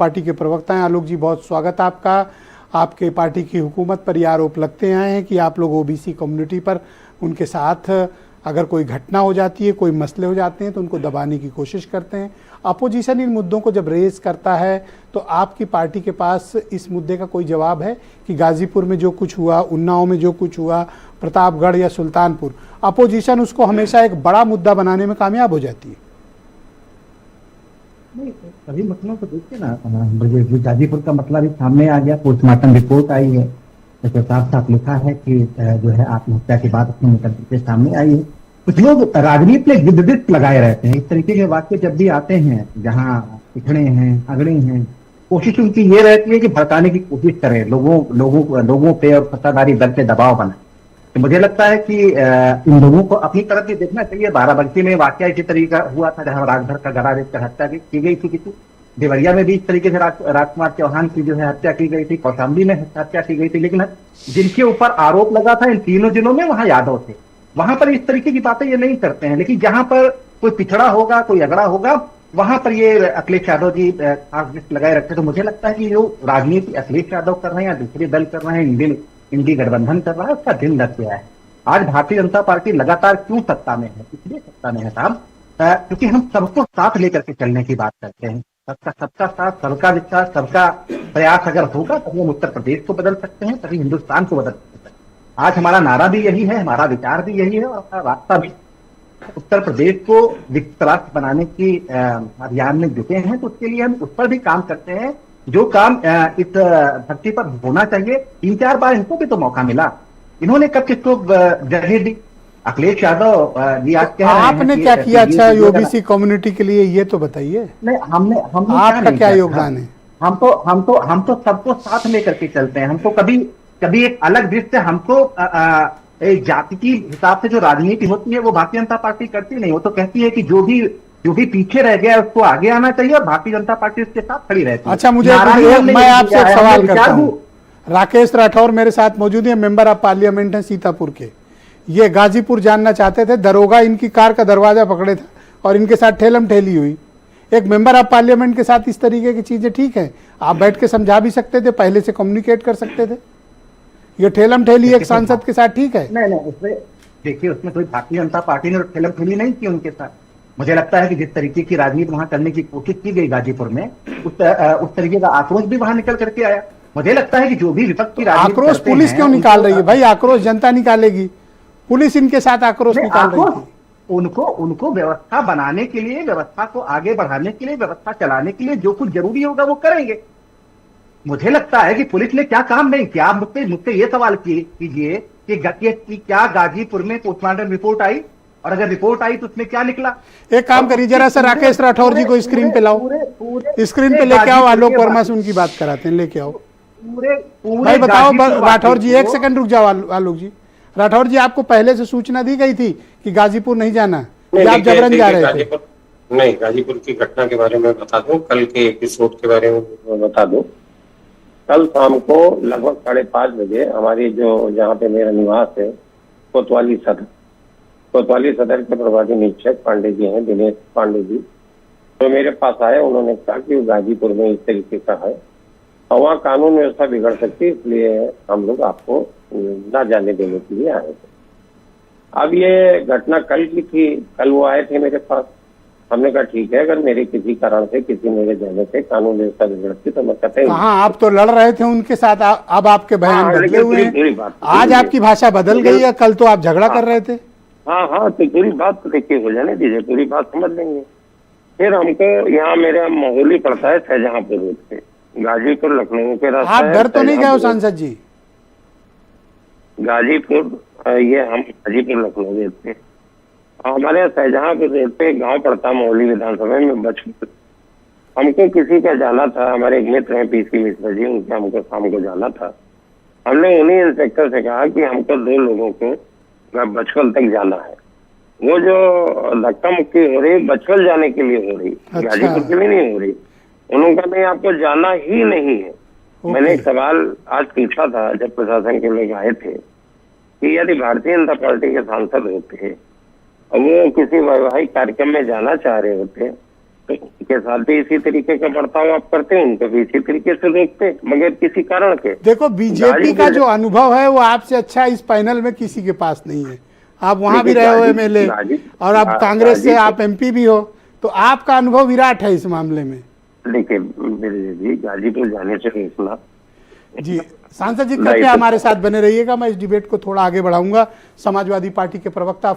Party के प्रवक्ता हैं। आलोक जी, बहुत स्वागत आपका। आपके पार्टी की हुकूमत पर ये आरोप लगते आए हैं कि आप लोग ओबीसी कम्युनिटी पर, उनके साथ अगर कोई घटना हो जाती है, कोई मसले हो जाते हैं तो उनको दबाने की कोशिश करते हैं। अपोजिशन इन मुद्दों को जब रेज करता है तो आपकी पार्टी के पास इस मुद्दे का कोई जवाब है कि गाजीपुर में जो कुछ हुआ, उन्नाव में जो कुछ हुआ, प्रतापगढ़ या सुल्तानपुर, अपोजिशन उसको हमेशा एक बड़ा मुद्दा बनाने में कामयाब हो जाती है? नहीं, सभी मसलों को देखिए ना, गाजीपुर का मसला भी सामने आ गया, पोस्टमार्टम रिपोर्ट आई है, जैसे साफ साफ लिखा है कि जो है आत्महत्या की बात अपने मुकदमे के सामने आई है। कुछ लोग राजनीति में गिद्धबिस्त लगाए रहते हैं, इस तरीके के वाक्य जब भी आते हैं जहाँ पिछड़े हैं, अगड़े हैं, कोशिश उनकी ये रहती है कि भड़काने की कोशिश करें, लोगों पे और सत्ताधारी दल पे दबाव बनाए। तो मुझे लगता है कि इन लोगों को अपनी तरफ भी देखना चाहिए। बाराबंकी में वाकया इसी तरीका हुआ था, जहां राजभर का गला रेत हत्या की गई थी किसी। देवरिया में भी इस तरीके से राजकुमार चौहान की जो है हत्या की गई थी, कौशाम्बी में हत्या की गई थी। लेकिन जिनके ऊपर आरोप लगा था इन तीनों जिलों में, वहां यादव थे, वहां पर इस तरीके की बातें ये नहीं करते हैं। लेकिन जहां पर कोई पिछड़ा होगा, कोई अगड़ा होगा, वहां पर ये अखिलेश यादव जी खास लिस्ट लगाए रखते। तो मुझे लगता है कि जो राजनीति अखिलेश यादव कर रहे हैं या दूसरे दल कर रहे हैं, इंडी गठबंधन कर रहा है, उसका दिन लग गया है। आज भारतीय जनता पार्टी लगातार क्यों सत्ता में है? इसलिए सत्ता में है साहब क्योंकि हम सबको साथ लेकर के चलने की बात करते हैं। सबका साथ, सबका विकास, सबका प्रयास अगर होगा तभी हम उत्तर प्रदेश को बदल सकते हैं, तभी हिंदुस्तान को बदल सकते हैं। आज हमारा नारा भी यही है, हमारा विचार भी यही है और हमारा रास्ता भी। उत्तर प्रदेश को विकसित राष्ट्र बनाने की अभियान में जुटे हैं, तो उसके लिए हम उस पर भी काम करते हैं जो काम इस धरती पर होना चाहिए। 3-4 बार इनको भी तो मौका मिला, इन्होंने कब किसको जगह दी? अखिलेश यादव जी आज कह रहे हैं आपने क्या किया अच्छा ओबीसी कम्युनिटी के लिए, ये तो बताइए। नहीं, हमने आपका क्या योगदान है? हम तो सबको साथ लेकर के चलते हैं। हमको कभी एक अलग दृष्टि, हमको एक जाति की हिसाब से जो राजनीति होती है वो भारतीय जनता पार्टी करती नहीं। वो तो कहती है कि जो भी पीछे रह गया है उसको आगे आना चाहिए और भारतीय जनता पार्टी उसके साथ खड़ी रहती है। अच्छा, मैं आपसे एक सवाल करता हूं। राकेश राठौर मेरे साथ मौजूद है, मेंबर ऑफ पार्लियामेंट है सीतापुर के। ये गाजीपुर जानना चाहते थे, दरोगा इनकी कार का दरवाजा पकड़े था और इनके साथ ठेलम ठेली हुई। एक मेंबर ऑफ पार्लियामेंट के साथ इस तरीके की चीजें ठीक है? आप बैठ के समझा भी सकते थे, पहले से कम्युनिकेट कर सकते थे। ये ठेलम ठेली एक सांसद के साथ ठीक है? नहीं, उसमें देखिए, उसमें कोई भारतीय जनता पार्टी ने ठेलम ठेली नहीं की उनके साथ। मुझे लगता है कि जिस तरीके की राजनीति वहां करने की कोशिश की गई गाजीपुर में, उस तरीके का आक्रोश भी वहां निकल करके आया। मुझे लगता है कि जो भी विपक्ष की राजनीति आक्रोश पुलिस क्यों निकाल रही है भाई? आक्रोश जनता निकालेगी, पुलिस इनके साथ आक्रोश निकाल रही है। उनको व्यवस्था बनाने के लिए, व्यवस्था को आगे बढ़ाने के लिए, व्यवस्था चलाने के लिए जो कुछ जरूरी होगा वो करेंगे। मुझे लगता है कि पुलिस ने क्या काम नहीं किया। आप मुझसे ये सवाल कीजिए कि क्या गाजीपुर में पोस्टमार्टम रिपोर्ट आई, और अगर रिपोर्ट आई तो उसमें क्या निकला? एक काम करिए, जरा सा राकेश राठौर जी को स्क्रीन पे लाओ, स्क्रीन पे लेके आओ। आलोक वर्मा से उनकी बात कराते हैं, लेके आओ भाई। बताओ राठौर जी, एक सेकंड रुक जाओ। आलोक जी, राठौर जी, आपको पहले से सूचना दी गई थी कि गाजीपुर नहीं जाना, या आप जबरन जा रहे थे? नहीं, गाजीपुर की घटना के बारे में बता दूं, कल के एपिसोड के बारे में बता दूं। कल शाम को लगभग 5:30 बजे हमारी जो जहाँ पे मेरा निवास है, कोतवाली सदर के प्रभारी निरीक्षक पांडे जी हैं, दिनेश पांडे जी, तो मेरे पास आए। उन्होंने कहा कि गाजीपुर में इस तरीके का है और वहाँ कानून व्यवस्था बिगड़ सकती है, इसलिए हम लोग आपको न जाने देने के लिए आए थे। अब ये घटना कल की थी, कल वो आए थे मेरे पास। हमने कहा ठीक है, अगर मेरे किसी कारण से, किसी मेरे जाने से कानून व्यवस्था बिगड़ती तो मैं कहते हैं। हाँ, आप तो लड़ रहे थे उनके साथ, अब आपके बयान बदले हुए हैं। आज आपकी भाषा बदल गई है, कल तो आप झगड़ा कर रहे थे। हाँ, तो पूरी बात तो देखिए हो जाने दीजिए, पूरी बात समझ लेंगे। फिर हमको यहाँ मेरा माहौल ही पड़ता है शाहजहांपुर रोड पे, गाजीपुर लखनऊ के रास्ते। आप डर तो नहीं गए हो सांसद जी? गाजीपुर ये हम गाजीपुर लखनऊ रोड पे, हमारे यहाँ शाहजहांपुर रोड पे गाँव पड़ता मोहली विधानसभा में बचपन। हमको किसी का जाना था, हमारे एक मित्र हैं पीसी मिश्रा जी, उनके हमको शाम को जाना था। हमने उन्हीं इंस्पेक्टर से कहा कि हमको 2 लोगों को बचपन तक जाना है। वो जो धक्का मुक्की हो रही बचपन जाने के लिए हो रही, गाजीपुर के लिए नहीं हो रही। उन्होंने कहा नहीं, आपको जाना ही नहीं है। मैंने एक सवाल आज पूछा था जब प्रशासन के लोग आए थे कि यदि भारतीय जनता पार्टी के सांसद होते और वो किसी वैवाहिक कार्यक्रम में जाना चाह रहे होते तो इनके साथ भी इसी तरीके का बर्ताव आप करते हैं, इनको भी इसी तरीके से देखते हैं, मगर किसी कारण के। देखो बीजेपी का जो अनुभव है वो आपसे अच्छा इस पैनल में किसी के पास नहीं है। आप वहां भी रहे हो एमएलए और अब कांग्रेस से आप एमपी भी हो, तो आपका अनुभव विराट है इस मामले में। देखिए मेरे जी, गाजीपुर जाने से रोकना जी सांसद जी कृपया हमारे साथ बने रहिएगा। मैं इस डिबेट को थोड़ा आगे बढ़ाऊंगा। समाजवादी पार्टी के प्रवक्ता